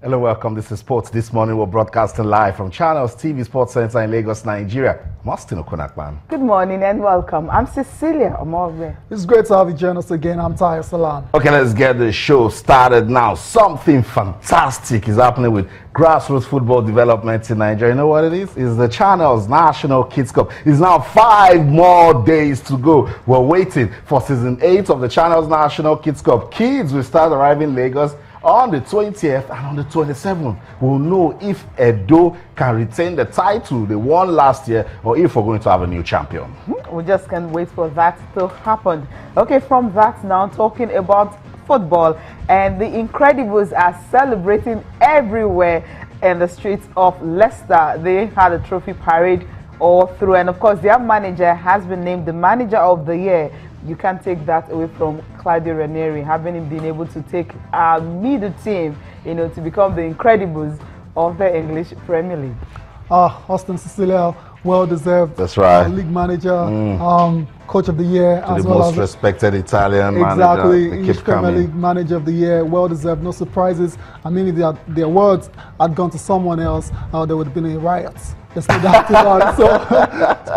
Hello, welcome. This is Sports This Morning. We're broadcasting live from Channels TV Sports Center in Lagos, Nigeria. I'm Austin Okonakman. Good morning and welcome. I'm Cecilia Omorbe. It's great to have you join us again. I'm Tahir Salam. Okay, let's get the show started now. Something fantastic is happening with grassroots football development in Nigeria. You know what it is? It's the Channels National Kids Cup. It's now 5 more days to go. We're waiting for season 8 of the Channels National Kids Cup. Kids will start arriving in Lagos on the 20th and on the 27th. We'll know if Edo can retain the title they won last year or if we're going to have a new champion. We just can't wait for that to happen. Okay, from that now, talking about football, and the Incredibles are celebrating everywhere in the streets of Leicester. They had a trophy parade all through, and of course their manager has been named the manager of the year. You can't take that away from Claudio Ranieri, having been able to take a middle team, to become the Incredibles of the English Premier League. Austin, Cecilia, well deserved. That's right. League manager, coach of the year, as the well most respected Italian exactly, manager. English Premier League manager of the year, well deserved. No surprises. I mean, if the awards had gone to someone else, there would have been a riot. There's no doubt about it. So,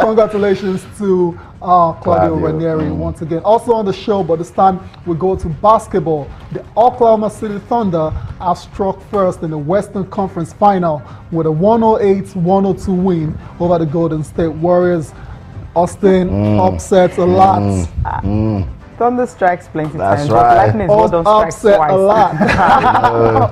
congratulations to Claudio Ranieri once again. Also on the show, but this time we go to basketball. The Oklahoma City Thunder have struck first in the Western Conference Final with a 108-102 win over the Golden State Warriors. Austin upsets a lot. Thunder strikes plenty That's times, right. but lightning don't strike twice. A lot.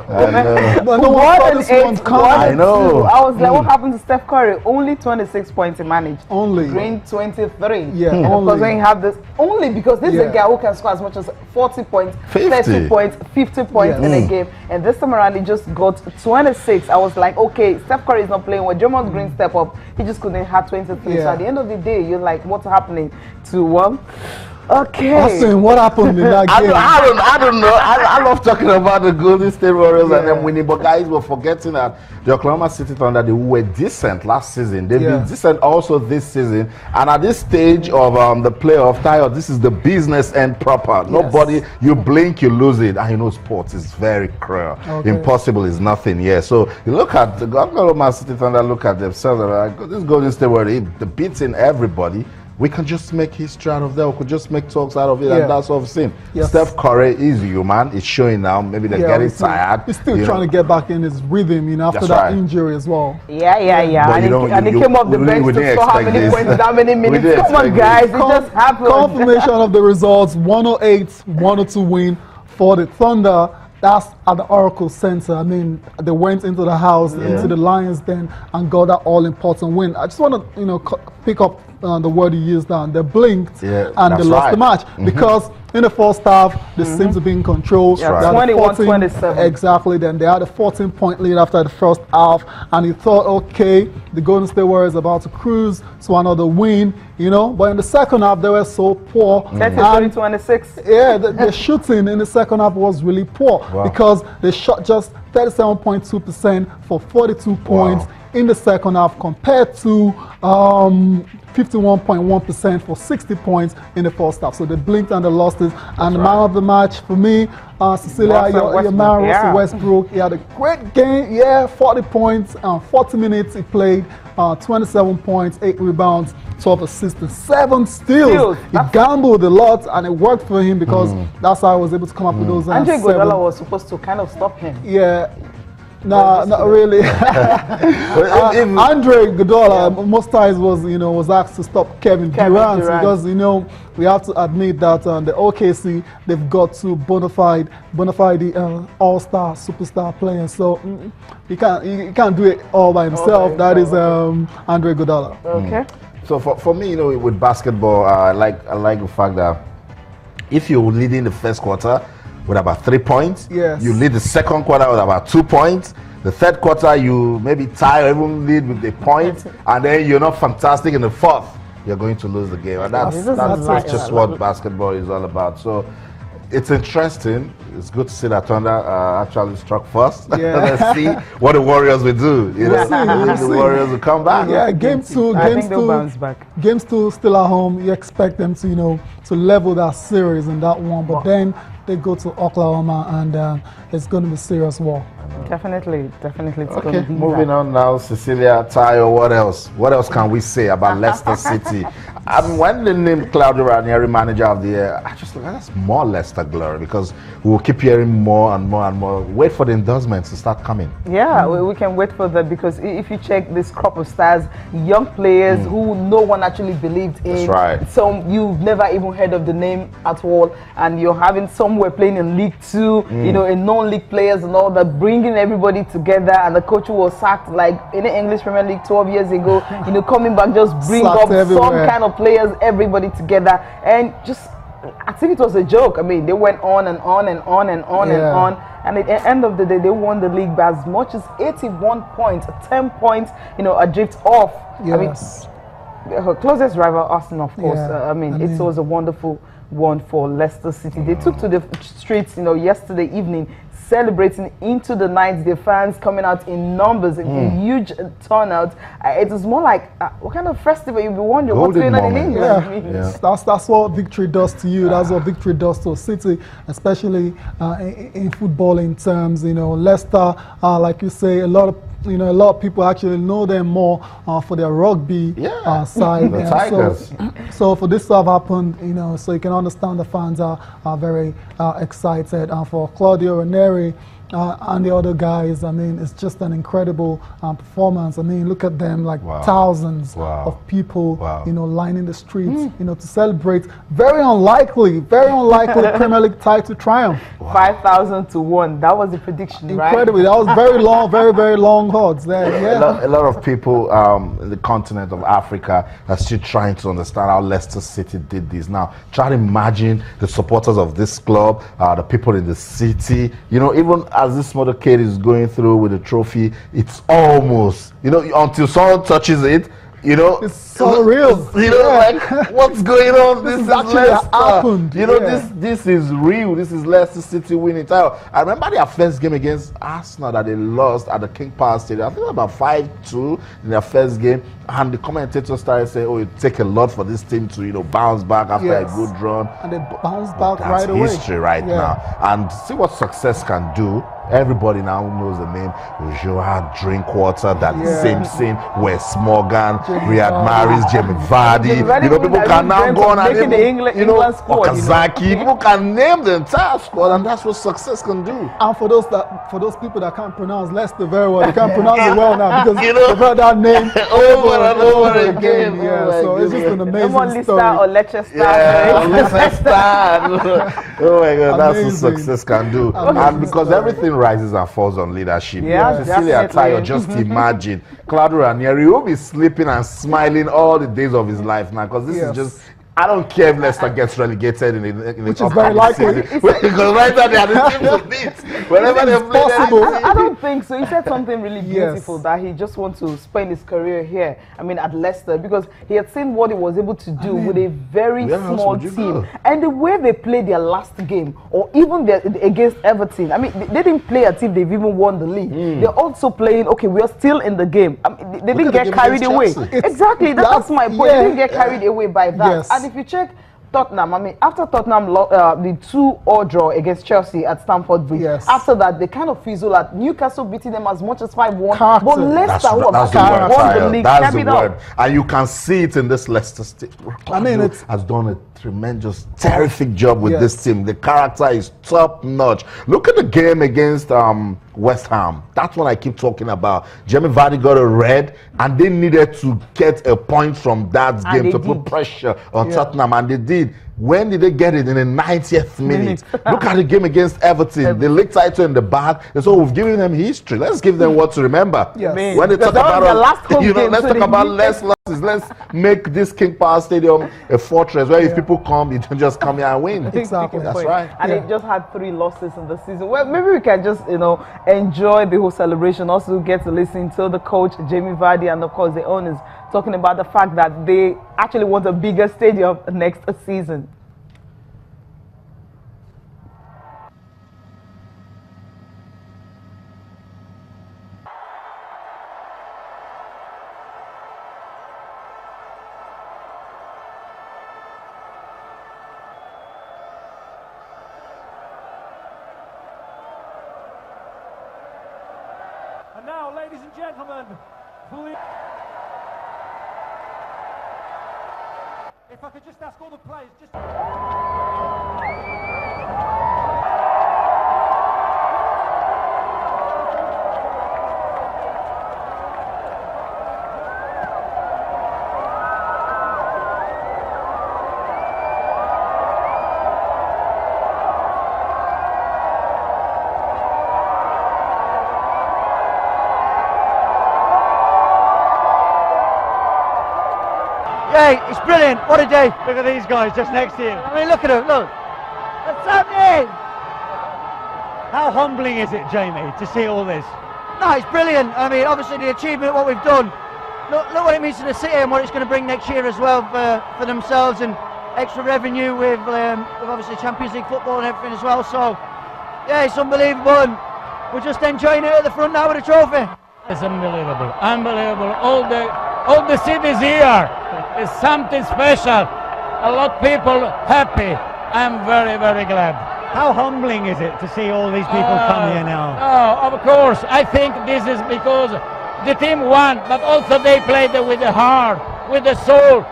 I know. No one saw this one coming. I know. I was like, what happened to Steph Curry? Only 26 points he managed. Only. Green 23. Yeah, and only. because when you have this, only because this is a guy who can score as much as 40 points, 30 points, 50 points in a game. And this time around, he just got 26. I was like, okay, Steph Curry is not playing well. Draymond Green step up. He just couldn't have 23. So at the end of the day, you're like, what's happening to Okay. Austin, what happened in that game? I don't know. I love talking about the Golden State Warriors and them winning, but guys, we're forgetting that the Oklahoma City Thunder, they were decent last season. They've been decent also this season. And at this stage of the playoff tie, this is the business end proper. Nobody, you blink, you lose it. And you know, sports is very cruel. Impossible is nothing. Yeah. So you look at the Oklahoma City Thunder, look at themselves. Like, this Golden State Warriors, they're beating everybody. We can just make history out of that. We could just make talks out of it, and that's what we've seen. Steph Curry is human. It's showing now. Maybe they're getting tired. He's still trying to get back in his rhythm, after that injury as well. Yeah. And he came off the bench to score how many points in that many minutes. Come on, guys. It just happened. Confirmation of the results, 108-102 win for the Thunder. That's at the Oracle Center. I mean, they went into the house, into the Lions Den, and got that all-important win. I just want to, pick up the word you used now. They blinked and they lost the match because in the first half they seemed to be in control. 21-27. Exactly. Then they had a 14-point lead after the first half, and you thought, okay, the Golden State Warriors about to cruise to another win. But in the second half they were so poor. 30-26. Yeah, the shooting in the second half was really poor because they shot just 37.2% for 42 points in the second half compared to 51.1% for 60 points in the first half. So they blinked and they lost it. And the man of the match for me, Cecilia, your man, Russell Westbrook, he had a great game. 40 points, 40 minutes he played, 27 points, 8 rebounds, 12 assists, and 7 steals. He gambled a lot and it worked for him because that's how I was able to come up with those. Andre Iguodala was supposed to kind of stop him. Yeah. No, not really. Andre Iguodala most times was asked to stop Kevin Durant because we have to admit that the OKC, they've got two bona fide all-star superstar players. So he can't do it all by himself. That is Andre Iguodala. Okay. So for me, with basketball, I like the fact that if you're leading the first quarter with about 3 points, you lead the second quarter with about 2 points. The third quarter, you maybe tie or even lead with a point, and then you're not fantastic in the fourth. You're going to lose the game, and that's just what basketball is all about. So it's interesting. It's good to see that Thunder actually struck first. Let's see what the Warriors will do. The Warriors will come back. Yeah, game two. I think they'll bounce back. Games 2 still at home. You expect them to, to level that series in that one. But then they go to Oklahoma, and it's going to be serious war. Definitely, definitely. It's Okay, going to be moving that. on now, Cecilia, Tayo, what else? What else can we say about Leicester City? I mean, when they named Claudio Ranieri manager of the year, I just thought that's more Leicester glory, because we will keep hearing more and more and more. Wait for the endorsements to start coming. Yeah, we can wait for that, because if you check this crop of stars, young players who no one actually believed in. That's right. Some you've never even heard of the name at all, and you're having somewhere playing in League Two, you know, in non-league players and all that, bringing everybody together. And the coach who was sacked like in the English Premier League 12 years ago, you know, coming back, just bring Sacked up everywhere. some kind of players, everybody together, and just, I think it was a joke. I mean, they went on and on and on and on and on, and at the end of the day, they won the league by as much as 81 points, 10 points, you know, adrift off. Yes. I mean, her closest rival, Arsenal, of course. I mean, it was a wonderful one for Leicester City. They took to the streets, you know, yesterday evening, celebrating into the night. The fans coming out in numbers, a huge turnout. It was more like, what kind of festival? You'll be wondering what's going on in England. I mean, That's what victory does to you. That's what victory does to a city, especially in footballing terms. You know, Leicester, like you say, a lot of people actually know them more for their rugby side. The Tigers. So for this to have happened, you know, so you can understand the fans are very excited. For Claudio Ranieri and the other guys, I mean, it's just an incredible performance. I mean, look at them, like thousands of people, you know, lining the streets, you know, to celebrate. Very unlikely Premier League title triumph. 5,000 to 1. That was the prediction, Incredible. right? That was very long, very long odds there. A lot of people in the continent of Africa are still trying to understand how Leicester City did this. Now, try to imagine the supporters of this club, the people in the city. You know, even as this motorcade is going through with the trophy, it's almost, you know, until someone touches it, you know, it's so real. You know, like, what's going on? This is actually Leicester. happened. You know, this is real. This is Leicester City winning title. I remember their first game against Arsenal that they lost at the King Power Stadium. I think about 5-2 in their first game. And the commentators started saying, "Oh, it take a lot for this team to, you know, bounce back after a good run." And they bounced back That's right away. history right now. And see what success can do. Everybody now knows the name Joao Drinkwater, that same scene, Wes Morgan, Riyad Mahrez, Jamie Vardy. You know, people can now go on and even, you know, Okazaki. People can name the entire squad, and that's what success can do. And for those people that can't pronounce Leicester very well, they can't pronounce it well now, because You know, they've heard that name over and over again. So it's just an amazing Leicester story. or Leicester. Oh my God, that's what Amazing. success can do. Amazing And because story. everything rises and falls on leadership. Yeah, Cecilia definitely. Tayo, just imagine Claudio Ranieri will be sleeping and smiling all the days of his life now, because this is just, I don't care if Leicester gets relegated in the Which is very likely. because right now they are the team to beat. Whenever they play, I don't think so. He said something really beautiful, that he just wants to spend his career here. I mean, at Leicester, because he had seen what he was able to do with a very small team, and the way they played their last game, or even against Everton. I mean, they didn't play as if they've even won the league. They're also playing. Okay, we are still in the game. I mean, they didn't get carried away. Exactly, that's my point. They didn't get carried away by that. And if you check Tottenham, I mean, after Tottenham, the 2-2 draw against Chelsea at Stamford Bridge, after that, they kind of fizzled at Newcastle beating them as much as 5-1. But Leicester, won the league. That's the word. And you can see it in this Leicester State. I mean, it has done a tremendous, terrific job with this team. The character is top notch. Look at the game against West Ham. That's what I keep talking about. Jamie Vardy got a red, and they needed to get a point from that game to put pressure on Tottenham, and they did. When did they get it? In the 90th minute. Look at the game against Everton. The league title in the bag. So we've given them history. Let's give them what to remember. When they talk about let's talk about less losses. Let's make this King Power Stadium a fortress where if people come, you can just come here and win. Exactly. That's right. And it just had 3 losses in the season. Well, maybe we can just, you know, enjoy the whole celebration. Also get to listen to the coach, Jamie Vardy, and of course the owners talking about the fact that they actually want a bigger stadium next season. And now, ladies and gentlemen, please. If I could just ask all the players, just. Yeah, it's brilliant. What a day. Look at these guys just next to you. I mean, look at them. Look. What's happening? How humbling is it, Jamie, to see all this? No, it's brilliant. I mean, obviously the achievement, what we've done. Look what it means to the city and what it's going to bring next year as well for themselves, and extra revenue with obviously Champions League football and everything as well. So, yeah, it's unbelievable. And we're just enjoying it at the front now with the trophy. It's unbelievable. Unbelievable. All the cities here. It's something special. A lot of people happy. I'm very, very glad. How humbling is it to see all these people come here now? Oh, of course. I think this is because the team won, but also they played with the heart, with the soul,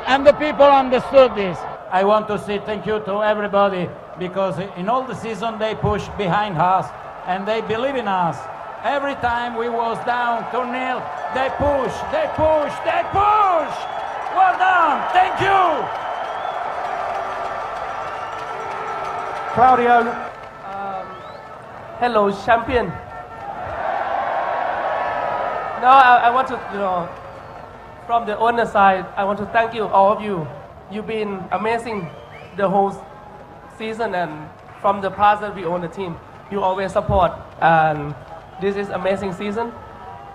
and the people understood this. I want to say thank you to everybody, because in all the season they push behind us and they believe in us. Every time we was down 2-0, they push, they push, they push. Well done, thank you. Claudio. Hello, champion. No, I want to, from the owner side, I want to thank you, all of you. You've been amazing the whole season, and from the past that we own the team, you always support, and this is amazing season.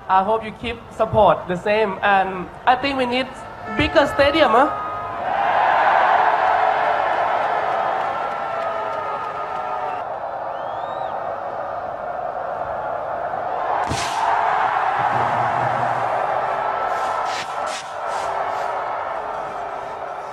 I hope you keep support the same, and I think we need bigger stadium, huh?